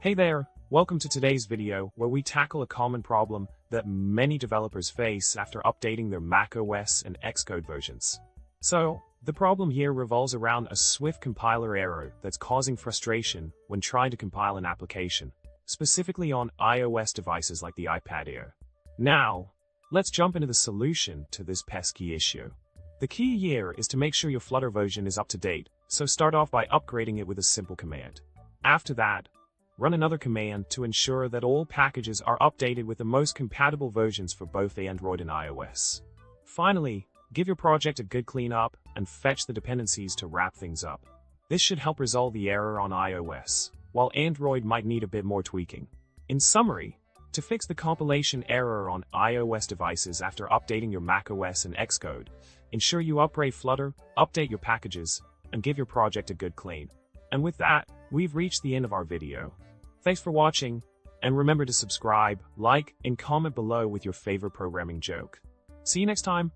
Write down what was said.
Hey there, welcome to today's video where we tackle a common problem that many developers face after updating their macOS and Xcode versions. So, the problem here revolves around a Swift compiler error that's causing frustration when trying to compile an application, specifically on iOS devices like the iPad Air. Now, let's jump into the solution to this pesky issue. The key here is to make sure your Flutter version is up to date, so start off by upgrading it with a simple command. After that, run another command to ensure that all packages are updated with the most compatible versions for both Android and iOS. Finally, give your project a good cleanup and fetch the dependencies to wrap things up. This should help resolve the error on iOS, while Android might need a bit more tweaking. In summary, to fix the compilation error on iOS devices after updating your macOS and Xcode, ensure you upgrade Flutter, update your packages, and give your project a good clean. And with that, we've reached the end of our video. Thanks for watching, and remember to subscribe, like, and comment below with your favorite programming joke. See you next time!